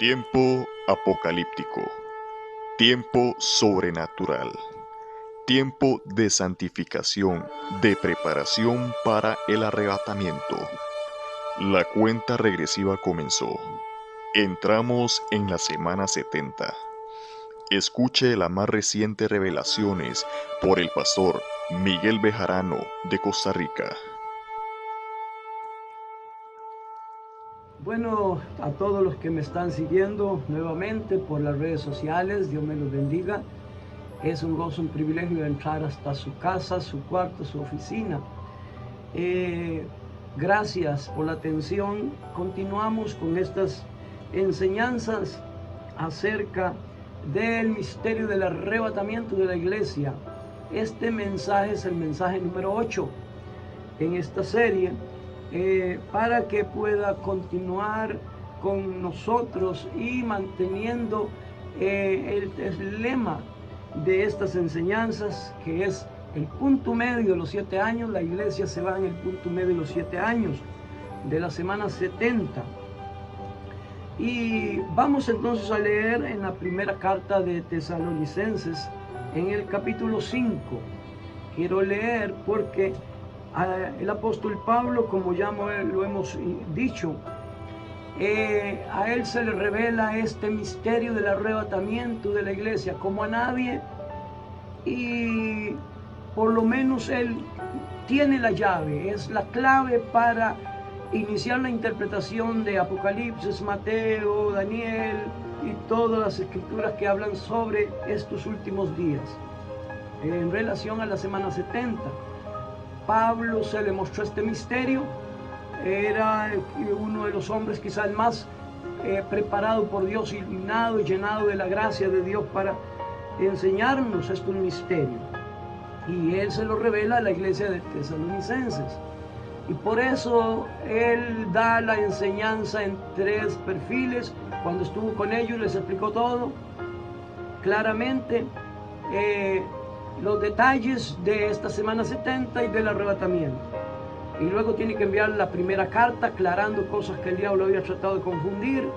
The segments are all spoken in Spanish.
Tiempo apocalíptico, tiempo sobrenatural, tiempo de santificación, de preparación para el arrebatamiento. La cuenta regresiva comenzó. Entramos en la semana 70. Escuche las más recientes revelaciones por el pastor Miguel Bejarano de Costa Rica. Bueno, a todos los que me están siguiendo nuevamente por las redes sociales, Dios me los bendiga. Es un gozo, un privilegio entrar hasta su casa, su cuarto, su oficina. Gracias por la atención. Continuamos con estas enseñanzas acerca del misterio del arrebatamiento de la iglesia. Este mensaje es el mensaje número 8 en esta serie. Para que pueda continuar con nosotros y manteniendo el lema de estas enseñanzas, que es el punto medio de los 7 años. La iglesia se va en el punto medio de los 7 años de la semana 70. Y vamos entonces a leer en la primera carta de Tesalonicenses, en el capítulo 5. Quiero leer porque el apóstol Pablo, como ya lo hemos dicho, a él se le revela este misterio del arrebatamiento de la iglesia como a nadie, y por lo menos él tiene la llave, es la clave para iniciar la interpretación de Apocalipsis, Mateo, Daniel y todas las escrituras que hablan sobre estos últimos días en relación a la semana 70. Pablo se le mostró este misterio. Era uno de los hombres quizás más preparado por Dios, iluminado y llenado de la gracia de Dios para enseñarnos estos misterios. Y él se lo revela a la iglesia de Tesalonicenses. Y por eso él da la enseñanza en 3 perfiles. Cuando estuvo con ellos les explicó todo claramente. Los detalles de esta semana 70 y del arrebatamiento. Y luego tiene que enviar la primera carta aclarando cosas que el diablo había tratado de confundir.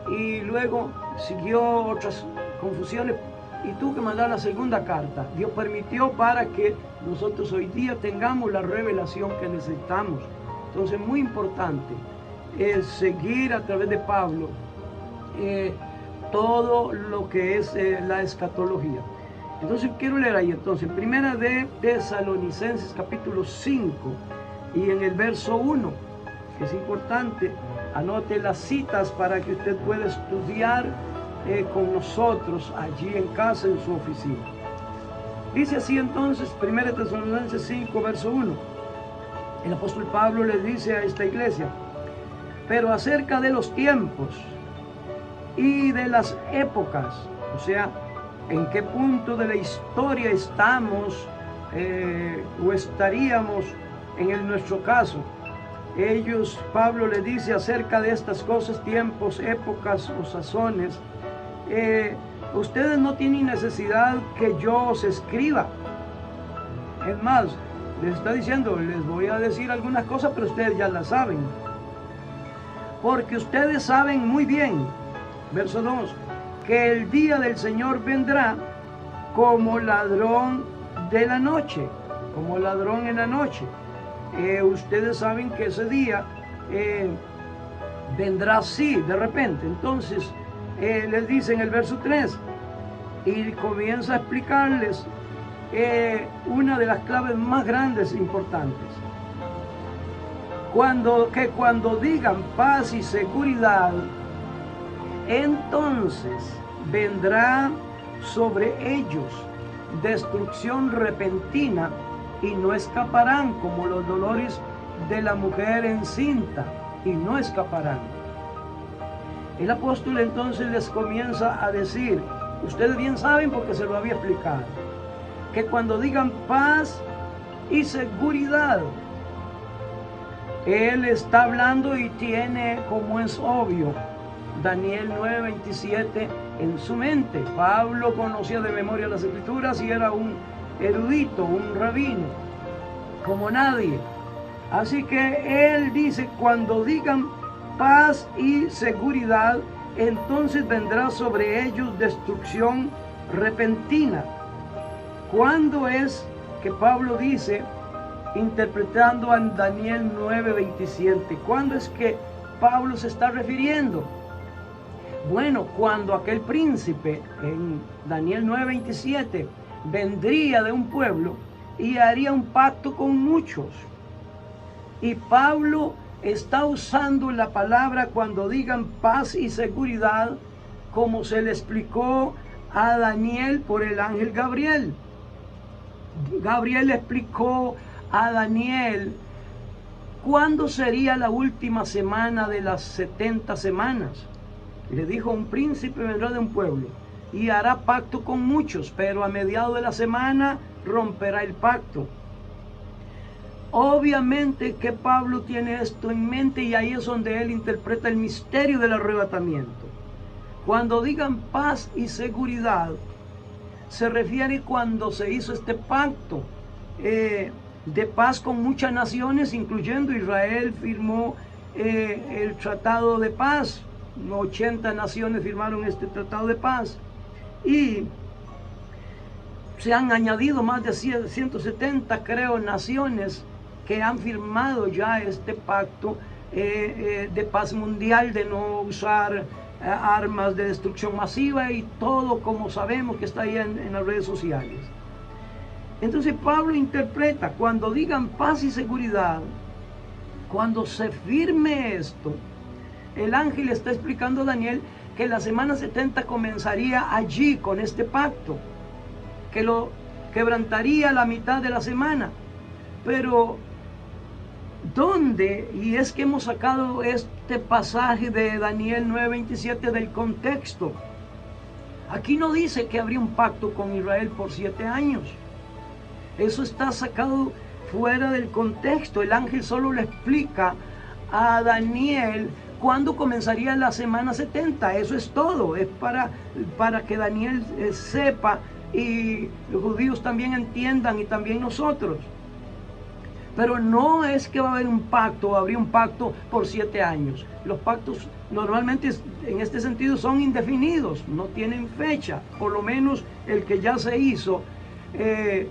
Y luego siguió otras confusiones y tuvo que mandar la segunda carta. Dios permitió para que nosotros hoy día tengamos la revelación que necesitamos. Entonces, muy importante es seguir a través de Pablo todo lo que es la escatología. Entonces quiero leer ahí entonces, primera de Tesalonicenses capítulo 5 y en el verso 1, que es importante, anote las citas para que usted pueda estudiar con nosotros allí en casa, en su oficina. Dice así entonces, primera de Tesalonicenses 5, verso 1. El apóstol Pablo le dice a esta iglesia: pero acerca de los tiempos y de las épocas, o sea, en qué punto de la historia estamos o estaríamos en nuestro caso. Pablo le dice acerca de estas cosas, tiempos, épocas o sazones. Ustedes no tienen necesidad que yo os escriba. Es más, les está diciendo, les voy a decir algunas cosas, pero ustedes ya las saben. Porque ustedes saben muy bien, verso 2, que el día del Señor vendrá como ladrón de la noche, como ladrón en la noche. Ustedes saben que ese día vendrá así, de repente. Entonces, les dice en el verso 3, y comienza a explicarles una de las claves más grandes e importantes. Cuando digan paz y seguridad, entonces vendrá sobre ellos destrucción repentina y no escaparán, como los dolores de la mujer encinta, y no escaparán. El apóstol entonces les comienza a decir, ustedes bien saben porque se lo había explicado, que cuando digan paz y seguridad, él está hablando y tiene, como es obvio, Daniel 9:27 en su mente. Pablo conocía de memoria las escrituras y era un erudito, un rabino, como nadie. Así que él dice, cuando digan paz y seguridad, entonces vendrá sobre ellos destrucción repentina. ¿Cuándo es que Pablo dice, interpretando a Daniel 9:27, cuándo es que Pablo se está refiriendo? Bueno, cuando aquel príncipe en Daniel 9:27 vendría de un pueblo y haría un pacto con muchos. Y Pablo está usando la palabra cuando digan paz y seguridad, como se le explicó a Daniel por el ángel Gabriel. Gabriel le explicó a Daniel cuándo sería la última semana de las 70 semanas. Le dijo, un príncipe vendrá de un pueblo y hará pacto con muchos, pero a mediados de la semana romperá el pacto. Obviamente que Pablo tiene esto en mente y ahí es donde él interpreta el misterio del arrebatamiento. Cuando digan paz y seguridad, se refiere cuando se hizo este pacto de paz con muchas naciones, incluyendo Israel, firmó el tratado de paz. 80 naciones firmaron este tratado de paz y se han añadido más de 170, creo, naciones que han firmado ya este pacto de paz mundial, de no usar armas de destrucción masiva y todo como sabemos que está ahí en las redes sociales. Entonces Pablo interpreta, cuando digan paz y seguridad, cuando se firme esto, el ángel está explicando a Daniel que la semana 70 comenzaría allí con este pacto, que lo quebrantaría la mitad de la semana. Pero ¿dónde? Y es que hemos sacado este pasaje de Daniel 9:27 del contexto. Aquí no dice que habría un pacto con Israel por 7 años. Eso está sacado fuera del contexto. El ángel solo le explica a Daniel cuándo comenzaría la semana 70. Eso es todo. Es para que Daniel sepa y los judíos también entiendan y también nosotros. Pero no es que va a haber un pacto, habría un pacto por 7 años. Los pactos normalmente en este sentido son indefinidos, no tienen fecha. Por lo menos el que ya se hizo en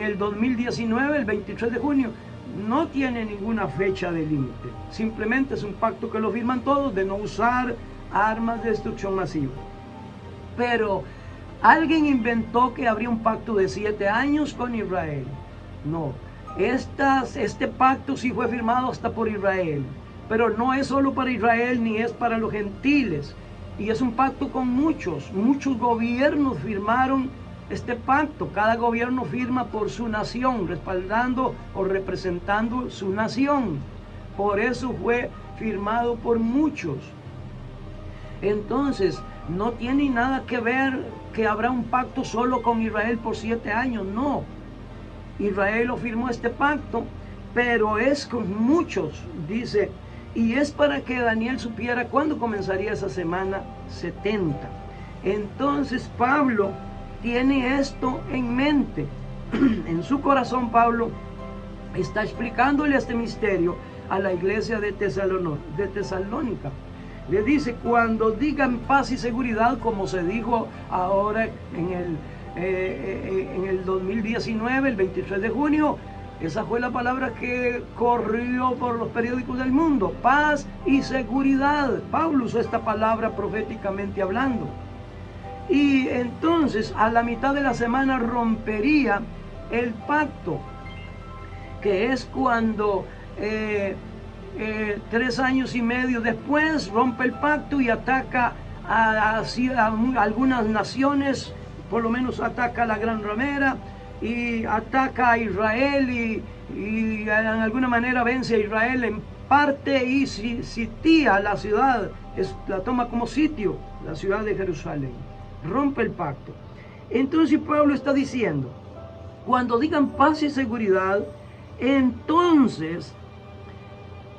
el 2019, el 23 de junio, no tiene ninguna fecha de límite. Simplemente es un pacto que lo firman todos de no usar armas de destrucción masiva. Pero alguien inventó que habría un pacto de 7 años con Israel. No, este pacto sí fue firmado hasta por Israel, pero no es solo para Israel ni es para los gentiles, y es un pacto con muchos gobiernos firmaron este pacto. Cada gobierno firma por su nación, respaldando o representando su nación. Por eso fue firmado por muchos. Entonces, no tiene nada que ver que habrá un pacto solo con Israel por 7 años, no. Israel lo firmó este pacto, pero es con muchos, dice, y es para que Daniel supiera cuándo comenzaría esa semana 70. Entonces Pablo tiene esto en mente. En su corazón Pablo está explicándole este misterio a la iglesia de Tesalónica. Le dice, cuando digan paz y seguridad, como se dijo ahora en el 2019, el 23 de junio, esa fue la palabra que corrió por los periódicos del mundo, paz y seguridad. Pablo usó esta palabra proféticamente hablando. Y entonces a la mitad de la semana rompería el pacto, que es cuando 3 años y medio después rompe el pacto y ataca a algunas naciones. Por lo menos ataca a la Gran Ramera y ataca a Israel y en alguna manera vence a Israel en parte y sitía la ciudad, la toma como sitio, la ciudad de Jerusalén. Rompe el pacto. Entonces Pablo está diciendo, cuando digan paz y seguridad, entonces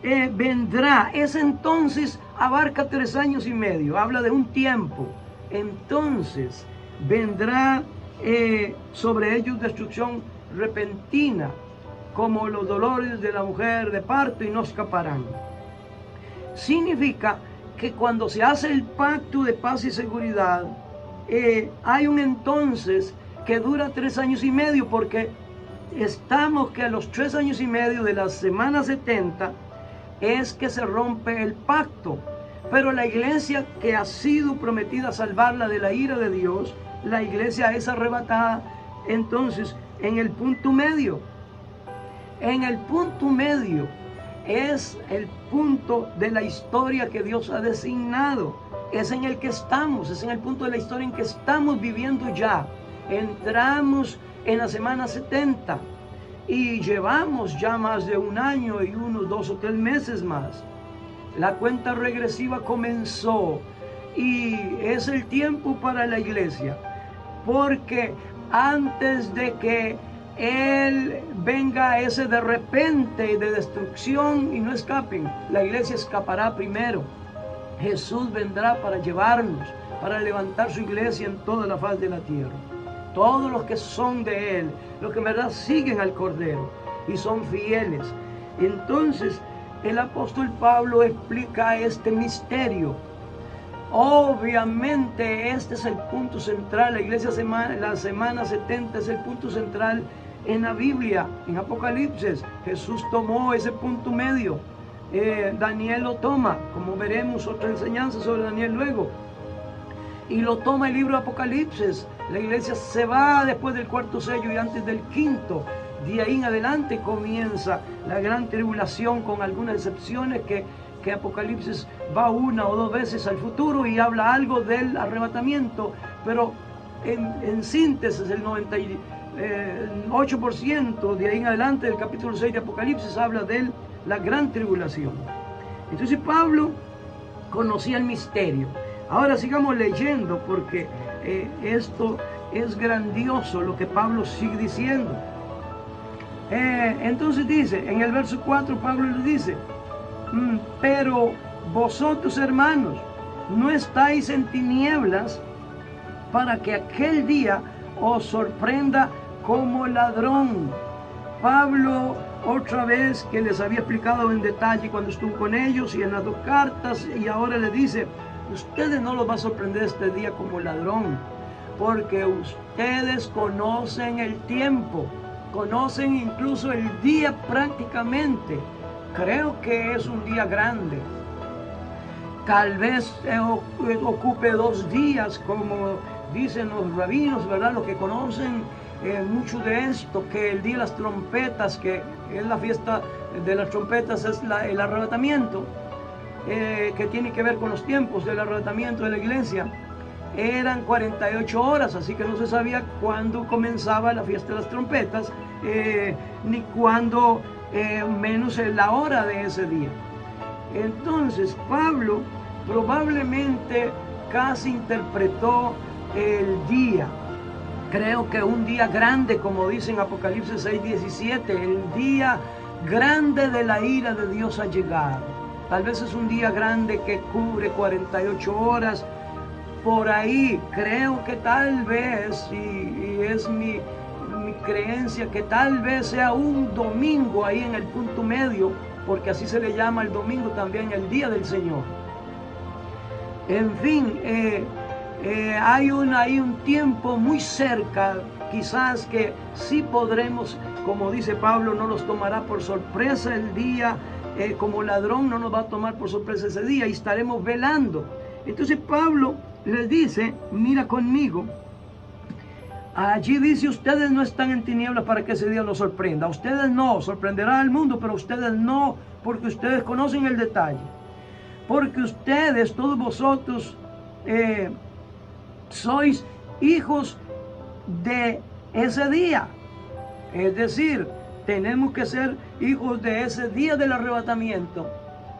vendrá. Ese entonces abarca 3 años y medio, habla de un tiempo. Entonces vendrá sobre ellos destrucción repentina, como los dolores de la mujer de parto, y no escaparán. Significa que cuando se hace el pacto de paz y seguridad, hay un entonces que dura 3 años y medio, porque estamos que a los 3 años y medio de la semana 70 es que se rompe el pacto. Pero la iglesia que ha sido prometida salvarla de la ira de Dios, la iglesia es arrebatada entonces en el punto medio. En el punto medio es el punto de la historia que Dios ha designado. Es en el que estamos, es en el punto de la historia en que estamos viviendo ya. Entramos en la semana 70 y llevamos ya más de 1 año y unos 2 o 3 meses más. La cuenta regresiva comenzó y es el tiempo para la iglesia, porque antes de que Él venga ese de repente de destrucción y no escapen, la iglesia escapará primero. Jesús vendrá para llevarnos, para levantar su iglesia en toda la faz de la tierra. Todos los que son de Él, los que en verdad siguen al Cordero y son fieles. Entonces, el apóstol Pablo explica este misterio. Obviamente este es el punto central. La semana 70 es el punto central en la Biblia, en Apocalipsis. Jesús tomó ese punto medio. Daniel lo toma, como veremos otra enseñanza sobre Daniel luego. Y lo toma el libro de Apocalipsis. La iglesia se va después del 4º sello y antes del 5º. De ahí en adelante comienza la gran tribulación, con algunas excepciones que Apocalipsis va 1 o 2 veces al futuro y habla algo del arrebatamiento, pero en síntesis el 98% de ahí en adelante del capítulo 6 de Apocalipsis habla de la gran tribulación. Entonces Pablo conocía el misterio. Ahora sigamos leyendo, porque esto es grandioso lo que Pablo sigue diciendo. Entonces dice, en el verso 4 Pablo le dice: pero vosotros, hermanos, no estáis en tinieblas para que aquel día os sorprenda como ladrón. Pablo, otra vez que les había explicado en detalle cuando estuvo con ellos y en las 2 cartas, y ahora le dice: ustedes no los va a sorprender este día como ladrón, porque ustedes conocen el tiempo, conocen incluso el día prácticamente. Creo que es un día grande. Tal vez ocupe 2 días, como dicen los rabinos, ¿verdad? Los que conocen mucho de esto, que el día de las trompetas, que es la fiesta de las trompetas, es el arrebatamiento, que tiene que ver con los tiempos del arrebatamiento de la iglesia. Eran 48 horas, así que no se sabía cuándo comenzaba la fiesta de las trompetas, ni cuándo, menos la hora de ese día. Entonces Pablo probablemente casi interpretó el día. Creo que un día grande, como dice en Apocalipsis 6:17, el día grande de la ira de Dios ha llegado. Tal vez es un día grande que cubre 48 horas. Por ahí creo que tal vez, y es mi creencia, que tal vez sea un domingo ahí en el punto medio, porque así se le llama el domingo también, el día del Señor. En fin, hay un tiempo muy cerca, quizás que sí podremos, como dice Pablo, no los tomará por sorpresa el día, como ladrón no nos va a tomar por sorpresa ese día, y estaremos velando. Entonces Pablo les dice, mira conmigo, allí dice: ustedes no están en tinieblas para que ese día los sorprenda. Ustedes no, sorprenderá al mundo, pero ustedes no, porque ustedes conocen el detalle. Porque ustedes, todos vosotros, sois hijos de ese día. Es decir, tenemos que ser hijos de ese día del arrebatamiento,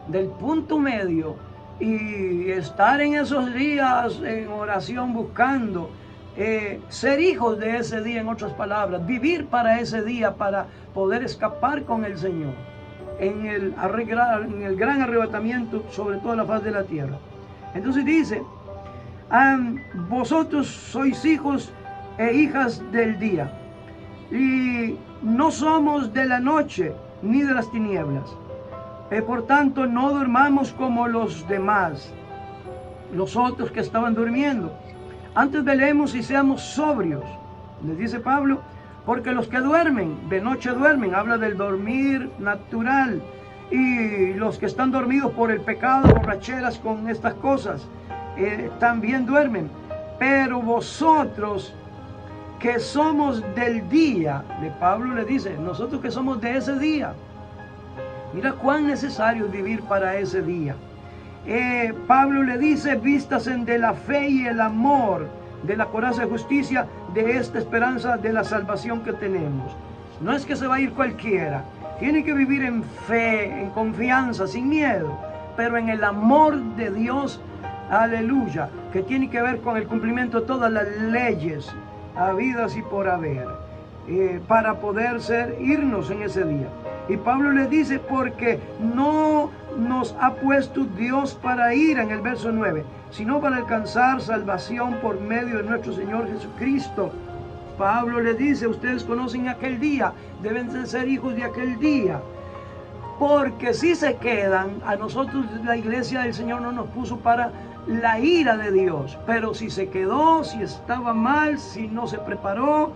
del punto medio, y estar en esos días en oración buscando ser hijos de ese día, en otras palabras, vivir para ese día, para poder escapar con el Señor en el gran arrebatamiento sobre toda la faz de la tierra. Entonces dice: vosotros sois hijos e hijas del día, y no somos de la noche ni de las tinieblas. Por tanto, no durmamos como los demás, los otros que estaban durmiendo. Antes velemos y seamos sobrios, les dice Pablo, porque los que duermen, de noche duermen, habla del dormir natural, y los que están dormidos por el pecado, borracheras con estas cosas, también duermen. Pero vosotros que somos del día, de Pablo le dice, nosotros que somos de ese día, mira cuán necesario es vivir para ese día. Pablo le dice, vístasen de la fe y el amor, de la coraza de justicia, de esta esperanza de la salvación que tenemos. No es que se va a ir cualquiera, tiene que vivir en fe, en confianza, sin miedo, pero en el amor de Dios, aleluya, que tiene que ver con el cumplimiento de todas las leyes habidas y por haber, para poder irnos en ese día. Y Pablo le dice, porque no nos ha puesto Dios para ir, en el verso 9, sino para alcanzar salvación por medio de nuestro Señor Jesucristo. Pablo le dice, ustedes conocen aquel día, deben de ser hijos de aquel día. Porque si se quedan, a nosotros la iglesia del Señor no nos puso para la ira de Dios. Pero si se quedó, si estaba mal, si no se preparó,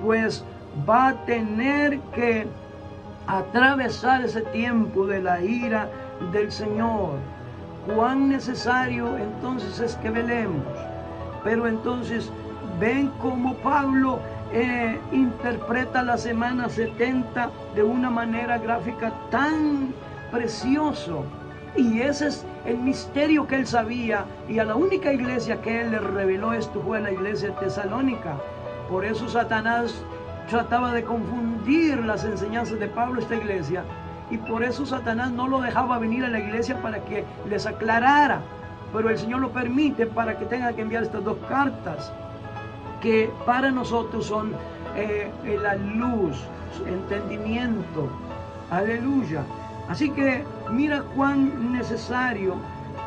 pues va a tener que atravesar ese tiempo de la ira del Señor. Cuán necesario entonces es que velemos. Pero entonces ven cómo Pablo interpreta la semana 70 de una manera gráfica tan precioso. Y ese es el misterio que él sabía, y a la única iglesia que él le reveló esto fue a la iglesia de Tesalónica. Por eso Satanás trataba de confundir las enseñanzas de Pablo a esta iglesia, y por eso Satanás no lo dejaba venir a la iglesia para que les aclarara, pero el Señor lo permite para que tenga que enviar estas dos cartas que para nosotros son la luz, entendimiento, aleluya. Así que mira cuán necesario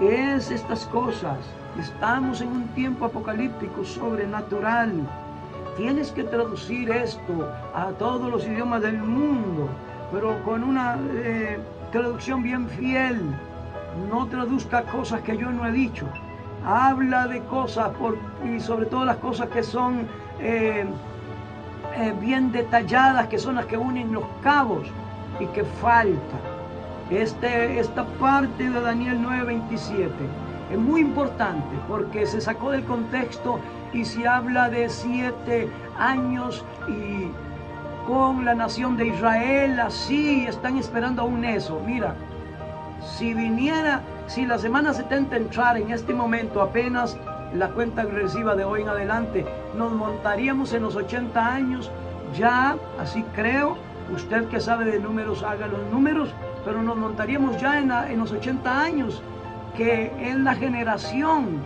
es estas cosas. Estamos en un tiempo apocalíptico, sobrenatural. Tienes que traducir esto a todos los idiomas del mundo, pero con una traducción bien fiel. No traduzca cosas que yo no he dicho. Habla de cosas, y sobre todo las cosas que son bien detalladas, que son las que unen los cabos y que falta. Esta parte de Daniel 9:27 es muy importante porque se sacó del contexto y se habla de 7 años y con la nación de Israel, así están esperando aún eso. Mira, si la semana 70 entrara en este momento, apenas la cuenta regresiva de hoy en adelante, nos montaríamos en los 80 años, ya, así creo. Usted que sabe de números, haga los números, pero nos montaríamos ya en los 80 años, que es la generación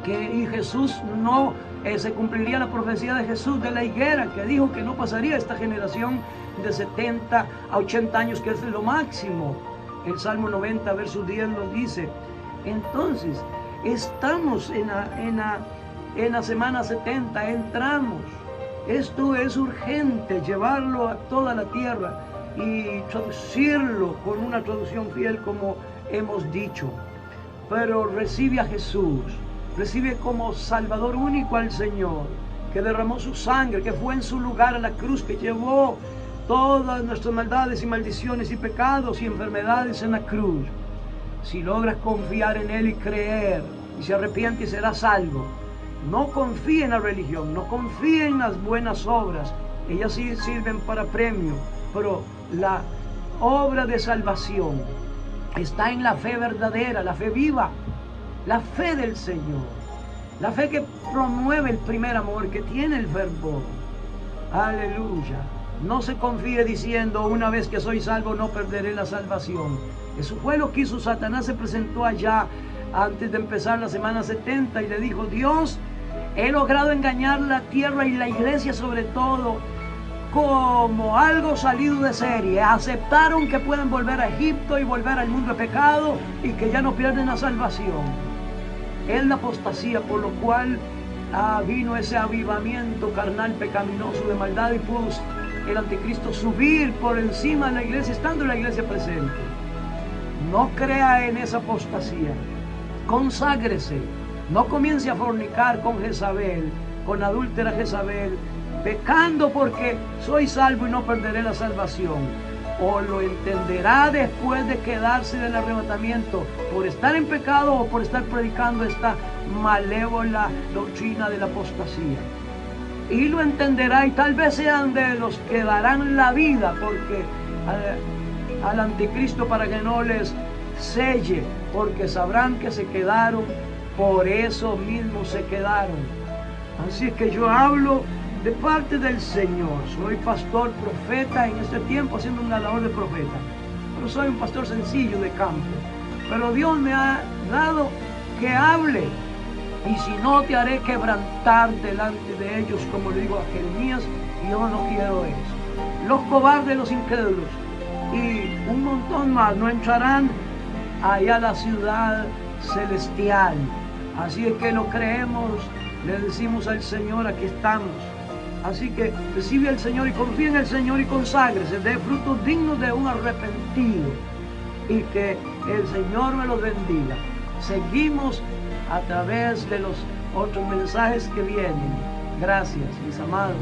y Jesús no, se cumpliría la profecía de Jesús de la higuera, que dijo que no pasaría esta generación de 70 a 80 años, que es lo máximo. El Salmo 90, verso 10 nos dice. Entonces, estamos en la semana 70, entramos. Esto es urgente, llevarlo a toda la tierra y traducirlo con una traducción fiel como hemos dicho. Pero recibe a Jesús, recibe como Salvador único al Señor, que derramó su sangre, que fue en su lugar a la cruz, que llevó todas nuestras maldades y maldiciones y pecados y enfermedades en la cruz. Si logras confiar en Él y creer, y se arrepiente y será salvo. No confíe en la religión, no confíe en las buenas obras, ellas sí sirven para premio, pero la obra de salvación está en la fe verdadera, la fe viva, la fe del Señor, la fe que promueve el primer amor, que tiene el fervor. Aleluya. No se confíe diciendo, una vez que soy salvo no perderé la salvación. Eso fue lo que hizo Satanás. Se presentó allá antes de empezar la semana 70 y le dijo: Dios, he logrado engañar la tierra y la iglesia sobre todo como algo salido de serie. Aceptaron que pueden volver a Egipto y volver al mundo de pecado y que ya no pierden la salvación. Es la apostasía, por lo cual vino ese avivamiento carnal, pecaminoso, de maldad, y pudo el anticristo subir por encima de la iglesia, estando la iglesia presente. No crea en esa apostasía. conságrese. No comience a fornicar con Jezabel, con adúltera Jezabel, pecando porque soy salvo y no perderé la salvación. O lo entenderá después de quedarse del arrebatamiento, por estar en pecado o por estar predicando esta malévola doctrina de la apostasía. Y lo entenderá, y tal vez sean de los que darán la vida porque al anticristo, para que no les selle, porque sabrán que se quedaron, por eso mismo se quedaron. Así es que yo hablo de parte del Señor. Soy pastor, profeta en este tiempo, haciendo una labor de profeta, pero soy un pastor sencillo de campo. Pero Dios me ha dado que hable, y si no, te haré quebrantar delante de ellos, como le digo a Jeremías, y yo no quiero eso. Los cobardes, los incrédulos y un montón más no entrarán allá a la ciudad celestial. Así es que lo creemos, le decimos al Señor, aquí estamos. Así que recibe al Señor y confía en el Señor y conságrese, dé frutos dignos de un arrepentido, y que el Señor me los bendiga. Seguimos a través de los otros mensajes que vienen. Gracias, mis amados.